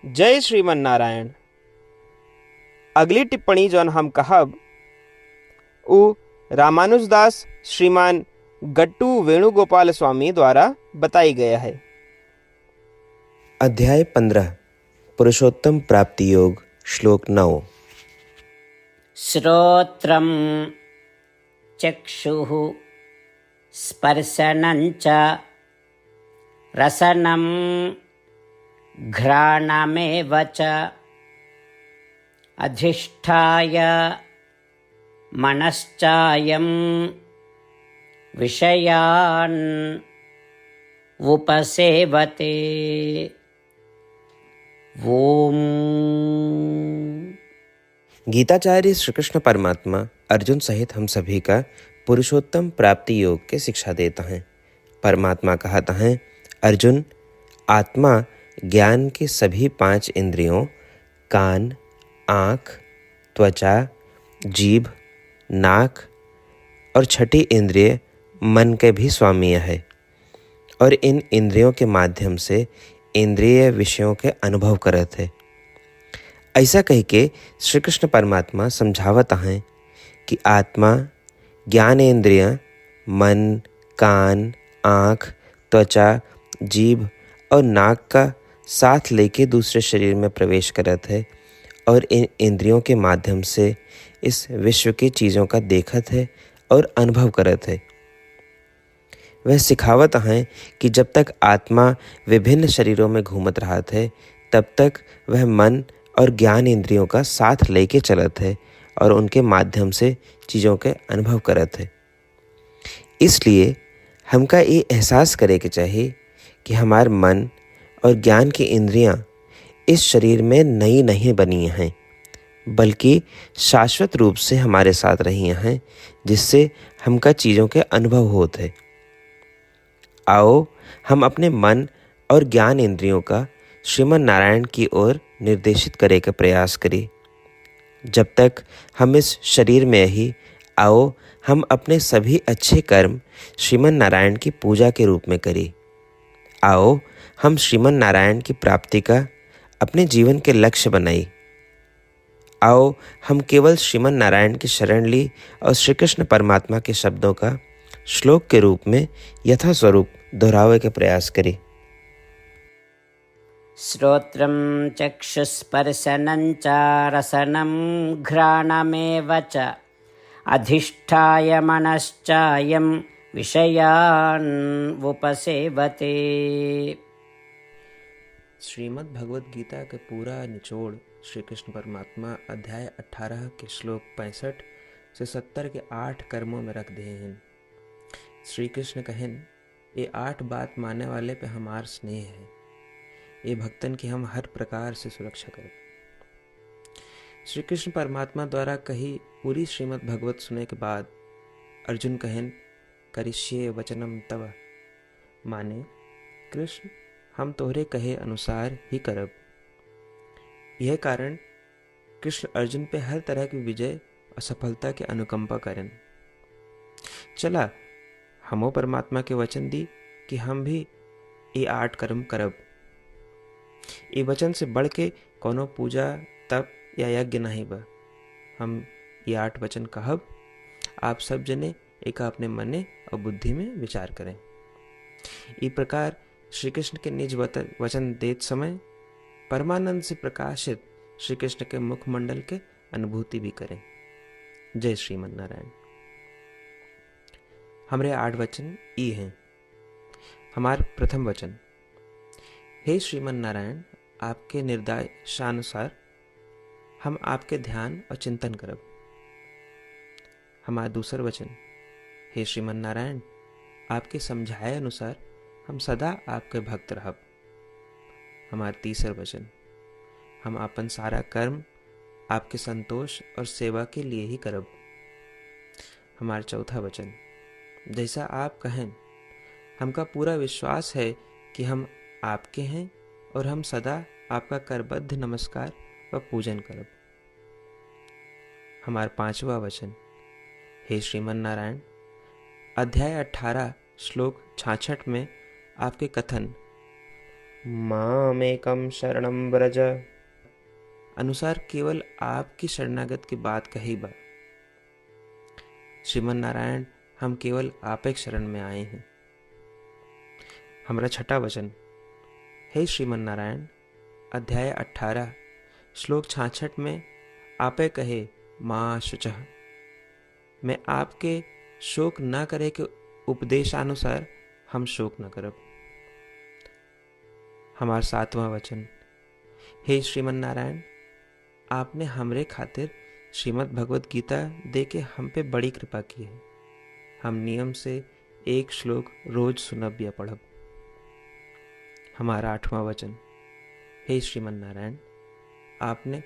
जय श्रीमन नारायण। अगली टिप्पणी जौन हम कहब उ रामानुजदास श्रीमान गट्टू वेणुगोपाल स्वामी द्वारा बताई गया है। अध्याय 15 पुरुषोत्तम प्राप्ति योग श्लोक 9। श्रोत्रं चक्षुः स्पर्शनं च रसनं घ्राणमेव च अधिष्ठाय मनश्चायं विषयान् उपसेवते। ओम। गीताचार्य श्री कृष्ण परमात्मा अर्जुन सहित हम सभी का पुरुषोत्तम प्राप्ति योग के शिक्षा देता है। परमात्मा कहता है, अर्जुन, आत्मा ज्ञान के सभी 5 इंद्रियों कान, आँख, त्वचा, जीभ, नाक और छठी इंद्रिय मन के भी स्वामी है और इन इंद्रियों के माध्यम से इंद्रिय विषयों के अनुभव करत है। ऐसा कह के श्री कृष्ण परमात्मा समझावत हैं कि आत्मा ज्ञानेंद्रिय मन, कान, आँख, त्वचा, जीभ और नाक का साथ लेके दूसरे शरीर में प्रवेश करत है और इन इंद्रियों के माध्यम से इस विश्व की चीज़ों का देखत है और अनुभव करत है। वह सिखावत हैं कि जब तक आत्मा विभिन्न शरीरों में घूमत रहत है तब तक वह मन और ज्ञान इंद्रियों का साथ लेके चलत है और उनके माध्यम से चीज़ों के अनुभव करत है। इसलिए हमका ये एहसास करे के चाहिए कि हमार मन और ज्ञान की इंद्रियां इस शरीर में नई नहीं बनी हैं, बल्कि शाश्वत रूप से हमारे साथ रही हैं, जिससे हमका चीज़ों के अनुभव होते हैं। आओ हम अपने मन और ज्ञान इंद्रियों का श्रीमन नारायण की ओर निर्देशित करे का प्रयास करें। जब तक हम इस शरीर में ही, आओ हम अपने सभी अच्छे कर्म श्रीमन नारायण की पूजा के रूप में करें। आओ हम श्रीमन नारायण की प्राप्ति का अपने जीवन के लक्ष्य बनाई। आओ हम केवल श्रीमन नारायण की शरण ली और श्री कृष्ण परमात्मा के शब्दों का श्लोक के रूप में यथास्वरूप दोहरावे के प्रयास करें। श्रोत्रं चक्षुस्पर्शनं च रसनं घ्राणमेव च अधिष्ठाय मनश्चायं विषयान् उपसेवते। श्रीमद् भगवद गीता का पूरा निचोड़ श्री कृष्ण परमात्मा अध्याय 18 के श्लोक 65 से 70 के 8 कर्मों में रख दिए हैं। श्री कृष्ण कहें, ये 8 बात मानने वाले पे हमार स्नेह है, ये भक्तन की हम हर प्रकार से सुरक्षा करें। श्री कृष्ण परमात्मा द्वारा कही पूरी श्रीमद् भगवत सुने के बाद अर्जुन कहें, करिष्ये वचनम तव, माने कृष्ण हम तोहरे कहे अनुसार ही करब। यह कारण कृष्ण अर्जुन पे हर तरह की विजय और सफलता की अनुकंपा करें। चला हमो परमात्मा के वचन दी कि हम भी ये 8 कर्म करब। ये वचन से बढ़ के कोनो पूजा, तप या यज्ञ नहीं बा। हम ये 8 वचन कहब, आप सब जने एक अपने मने और बुद्धि में विचार करें। इस प्रकार श्री कृष्ण के निज वचन देत समय परमानंद से प्रकाशित श्री कृष्ण के मुखमंडल के अनुभूति भी करें। जय श्रीमन नारायण। हमारे 8 वचन ई हैं। हमार प्रथम वचन, हे श्रीमन नारायण, आपके निर्देशानुसार हम आपके ध्यान और चिंतन करब। हमारा दूसर वचन, हे श्रीमन नारायण, आपके समझाए अनुसार हम सदा आपके भक्त रहब। हमारा तीसर वचन, हम अपन सारा कर्म आपके संतोष और सेवा के लिए ही करब। हमारा चौथा वचन, जैसा आप कहें, हमका पूरा विश्वास है कि हम आपके हैं और हम सदा आपका करबद्ध नमस्कार व पूजन करब। हमारा 5वां वचन, हे श्रीमन नारायण, अध्याय 18 श्लोक 66 में आपके कथन मामेकं शरणं व्रज अनुसार केवल आपकी शरणागत की बात कही बा। श्रीमन नारायण, हम केवल आप एक शरण में आए हैं। हमारा छठा वचन, हे श्रीमन नारायण, अध्याय 18 श्लोक 66 में आपे कहे माँ शुचः, मैं आपके शोक न करे के उपदेशानुसार हम शोक न करब। हमार 7वां वचन, हे श्रीमन नारायण, आपने हमरे खातिर श्रीमद् भगवत गीता दे के हम पे बड़ी कृपा की है। हम नियम से एक श्लोक रोज सुनब या पढ़ब। हमारा 8वां वचन, हे श्रीमन नारायण, आपने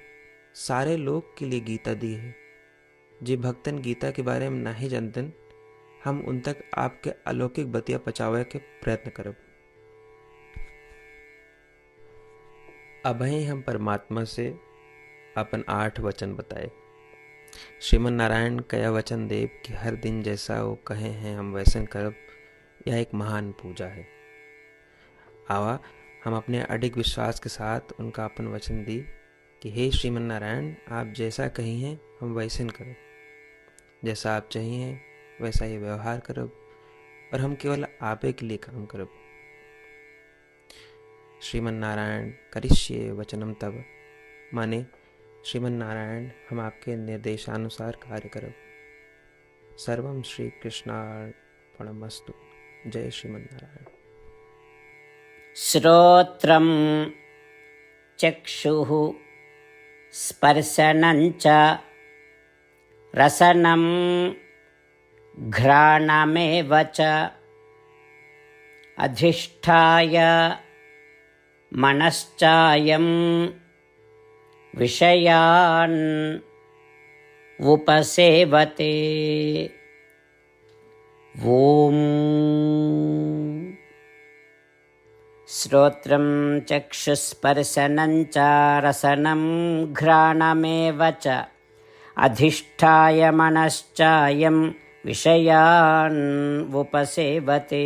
सारे लोग के लिए गीता दी है। जे भक्तन गीता के बारे में नहीं जानतन, हम उन तक आपके अलौकिक बतिया पहुंचावे के प्रयत्न करब। अभय हम परमात्मा से अपन 8 वचन बताए। श्रीमन नारायण कया वचन देव कि हर दिन जैसा वो कहे हैं हम वैसन करब, यह एक महान पूजा है। आवा हम अपने अडिग विश्वास के साथ उनका अपन वचन दी कि हे श्रीमन नारायण, आप जैसा कही हैं हम वैसन करब, जैसा आप चाहिए वैसा ही व्यवहार करब और हम केवल आपे के लिए काम करब। श्रीमन नारायण करिष्ये वचनम तब, माने श्रीमन नारायण हम आपके निर्देशानुसार कार्य करब। सर्वम श्री कृष्णार्पणमस्तु। जय श्रीमन नारायण। श्रोत्रं चक्षुः स्पर्शनं च रसनं घ्राणमेव च अधिष्ठाय मनश्चायं विषयान् उपसेवते। ॐ श्रोत्रं चक्षुस्पर्शनं च रसनं घ्राणमेव च अधिष्ठाय मनश्चायं विषयान् उपसेवते।